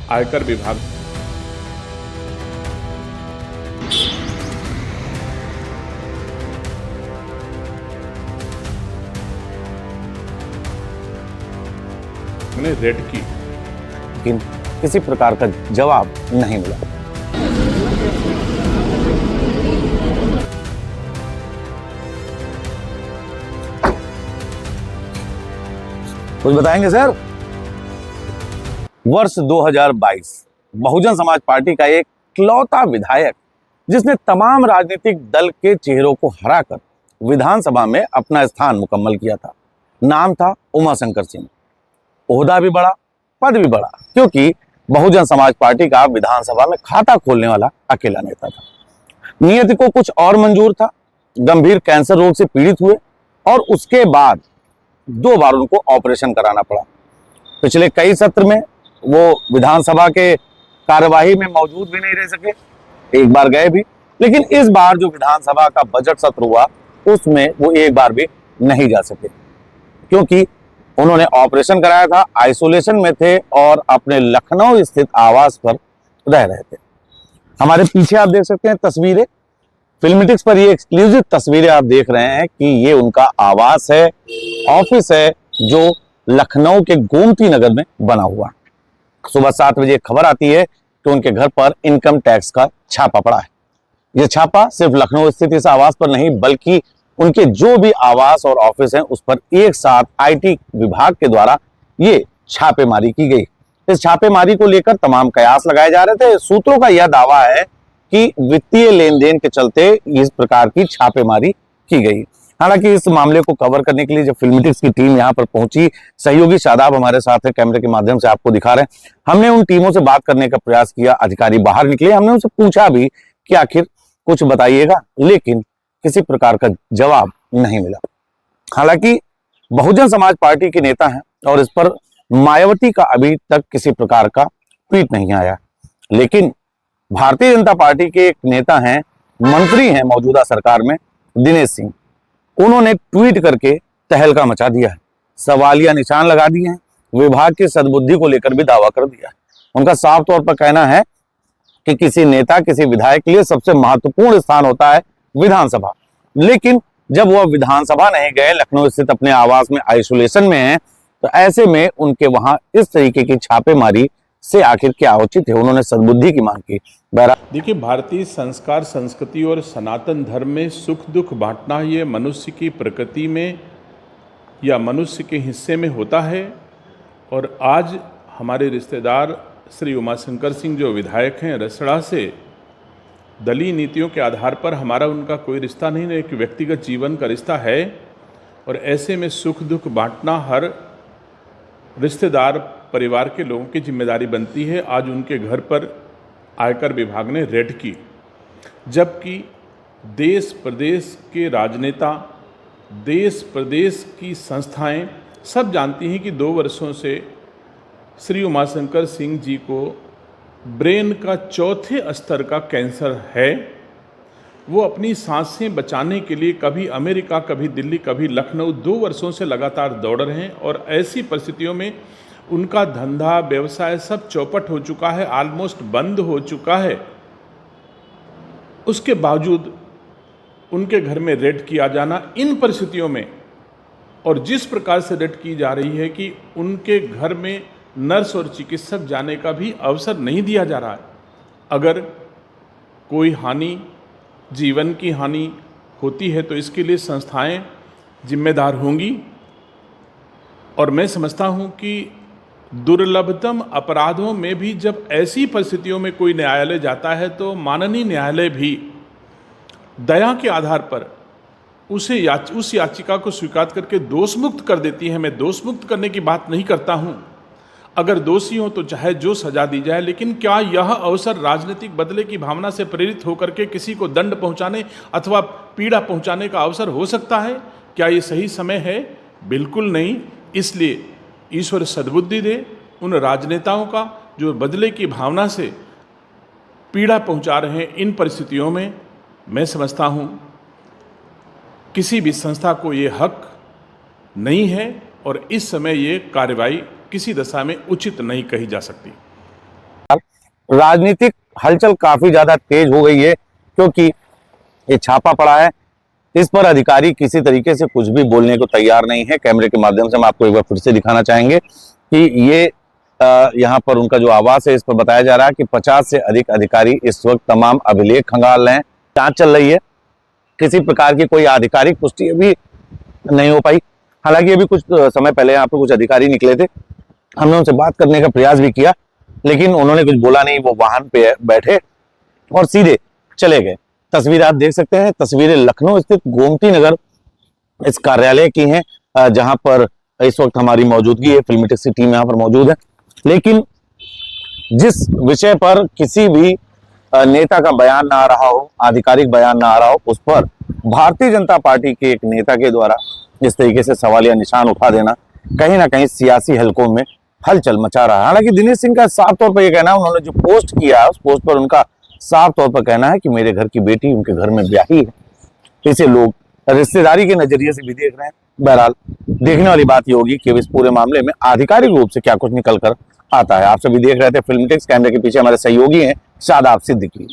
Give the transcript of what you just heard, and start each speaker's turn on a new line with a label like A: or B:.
A: आयकर विभाग ने रेड की,
B: लेकिन किसी प्रकार का जवाब नहीं मिला। कुछ बताएंगे सर? वर्ष 2022 बहुजन समाज पार्टी का एक इकलौता विधायक जिसने तमाम राजनीतिक दल के चेहरों को हराकर विधानसभा में अपना स्थान मुकम्मल किया था। नाम था उमाशंकर सिंह। ओहदा भी बड़ा, पद भी बड़ा, क्योंकि बहुजन समाज पार्टी का विधानसभा में खाता खोलने वाला अकेला नेता था। नियति को कुछ और मंजूर था। गंभीर कैंसर रोग से पीड़ित हुए और उसके बाद 2 बार उनको ऑपरेशन कराना पड़ा। पिछले कई सत्र में वो विधानसभा के कार्यवाही में मौजूद भी नहीं रह सके, एक बार गए भी, लेकिन इस बार जो विधानसभा का बजट सत्र हुआ उसमें वो एक बार भी नहीं जा सके, क्योंकि उन्होंने ऑपरेशन कराया था, आइसोलेशन में थे और अपने लखनऊ स्थित आवास पर रह रहे थे। हमारे पीछे आप देख सकते हैं तस्वीरें, फिल्मीटिक्स पर ये एक्सक्लूसिव तस्वीरें आप देख रहे हैं कि ये उनका आवास है, ऑफिस है, जो लखनऊ के गोमती नगर में बना हुआ। सुबह 7 बजे खबर आती है कि उनके घर पर इनकम टैक्स का छापा पड़ा है। यह छापा सिर्फ लखनऊ स्थित इस आवास पर नहीं, बल्कि उनके जो भी आवास और ऑफिस हैं उस पर एक साथ आईटी विभाग के द्वारा ये छापेमारी की गई। इस छापेमारी को लेकर तमाम कयास लगाए जा रहे थे। सूत्रों का यह दावा है कि वित्तीय लेन देन के चलते इस प्रकार की छापेमारी की गई। हालांकि इस मामले को कवर करने के लिए जब फिल्मीटिक्स की टीम यहां पर पहुंची, सहयोगी शादाब हमारे साथ है, कैमरे के माध्यम से आपको दिखा रहे हैं, हमने उन टीमों से बात करने का प्रयास किया। अधिकारी बाहर निकले, हमने उनसे पूछा भी कि आखिर कुछ बताइएगा, लेकिन किसी प्रकार का जवाब नहीं मिला। हालांकि बहुजन समाज पार्टी के नेता हैं और इस पर मायावती का अभी तक किसी प्रकार का ट्वीट नहीं आया, लेकिन भारतीय जनता पार्टी के एक नेता हैं, मंत्री हैं मौजूदा सरकार में, दिनेश सिंह, उन्होंने ट्वीट करके तहलका मचा दिया है, सवालिया निशान लगा दिए हैं, विभाग की सद्बुद्धि को लेकर भी दावा कर दिया है। उनका साफ तौर पर कहना है कि किसी नेता, किसी विधायक के लिए सबसे महत्वपूर्ण स्थान होता है विधानसभा, लेकिन जब वह विधानसभा नहीं गए, लखनऊ स्थित अपने आवास में आइसोलेशन में हैं, तो ऐसे में उनके वहां इस तरीके की छापेमारी से आखिर क्या उचित है? उन्होंने सद्बुद्धि की मांग की।
A: देखिए, भारतीय संस्कार, संस्कृति और सनातन धर्म में सुख दुख बांटना ये मनुष्य की प्रकृति में या मनुष्य के हिस्से में होता है। और आज हमारे रिश्तेदार श्री उमाशंकर सिंह जो विधायक हैं रसड़ा से, दलीय नीतियों के आधार पर हमारा उनका कोई रिश्ता नहीं, एक व्यक्तिगत जीवन का रिश्ता है। और ऐसे में सुख दुख बांटना हर रिश्तेदार, परिवार के लोगों की जिम्मेदारी बनती है। आज उनके घर पर आयकर विभाग ने रेड की, जबकि देश प्रदेश के राजनेता, देश प्रदेश की संस्थाएं सब जानती हैं कि 2 वर्षों से श्री उमाशंकर सिंह जी को ब्रेन का 4थे स्तर का कैंसर है। वो अपनी सांसें बचाने के लिए कभी अमेरिका, कभी दिल्ली, कभी लखनऊ 2 वर्षों से लगातार दौड़ रहे हैं। और ऐसी परिस्थितियों में उनका धंधा, व्यवसाय सब चौपट हो चुका है, ऑलमोस्ट बंद हो चुका है। उसके बावजूद उनके घर में रेड किया जाना इन परिस्थितियों में, और जिस प्रकार से रेड की जा रही है कि उनके घर में नर्स और चिकित्सक जाने का भी अवसर नहीं दिया जा रहा है। अगर कोई हानि, जीवन की हानि होती है तो इसके लिए संस्थाएं जिम्मेदार होंगी। और मैं समझता हूं कि दुर्लभतम अपराधों में भी जब ऐसी परिस्थितियों में कोई न्यायालय जाता है तो माननीय न्यायालय भी दया के आधार पर उस याचिका को स्वीकार करके दोषमुक्त कर देती है। मैं दोषमुक्त करने की बात नहीं करता हूं, अगर दोषी हो तो चाहे जो सजा दी जाए, लेकिन क्या यह अवसर राजनीतिक बदले की भावना से प्रेरित होकर के किसी को दंड पहुंचाने अथवा पीड़ा पहुंचाने का अवसर हो सकता है? क्या ये सही समय है? बिल्कुल नहीं। इसलिए ईश्वर सद्बुद्धि दे उन राजनेताओं का जो बदले की भावना से पीड़ा पहुंचा रहे हैं। इन परिस्थितियों में मैं समझता हूं किसी भी संस्था को ये हक नहीं है और इस समय ये कार्रवाई किसी दशा में उचित नहीं कही जा सकती।
B: राजनीतिक हलचल काफी ज्यादा तेज हो गई है, क्योंकि ये छापा पड़ा है, इस पर अधिकारी किसी तरीके से कुछ भी बोलने को तैयार नहीं है। कैमरे के माध्यम से हम आपको एक बार फिर से दिखाना चाहेंगे कि ये यहाँ पर उनका जो आवास है, इस पर बताया जा रहा है कि 50 से अधिक अधिकारी इस वक्त तमाम अभिलेख खंगाल रहे हैं। जांच चल रही है, किसी प्रकार की कोई आधिकारिक पुष्टि अभी नहीं हो पाई। हालांकि अभी कुछ समय पहले यहाँ पे कुछ अधिकारी निकले थे, हमने उनसे बात करने का प्रयास भी किया, लेकिन उन्होंने कुछ बोला नहीं। वो वाहन पे बैठे और सीधे चले गए। तस्वीर आप देख सकते हैं, तस्वीरें लखनऊ स्थित गोमती नगर इस कार्यालय की हैं, जहां पर इस वक्त हमारी मौजूदगी है। फिल्मी टैक्सी टीम यहाँ पर मौजूद है, लेकिन जिस विषय पर किसी भी नेता का बयान ना आ रहा हो, आधिकारिक बयान ना आ रहा हो, उस पर भारतीय जनता पार्टी के एक नेता के द्वारा इस तरीके से सवालिया निशान उठा देना कहीं ना कहीं सियासी हलकों में हलचल मचा रहा है। हालांकि दिनेश सिंह का साफ तौर पर यह कहना है, उन्होंने जो पोस्ट किया है उस पोस्ट पर उनका साफ तौर पर कहना है कि मेरे घर की बेटी उनके घर में ब्याही है। इसे लोग रिश्तेदारी के नजरिए से भी देख रहे हैं। बहरहाल देखने वाली बात ये होगी कि इस पूरे मामले में आधिकारिक रूप से क्या कुछ निकल कर आता है। आप सभी देख रहे थे फिल्मी टैक्स, कैमरे के पीछे हमारे सहयोगी हैं शादाब सिद्दीकी।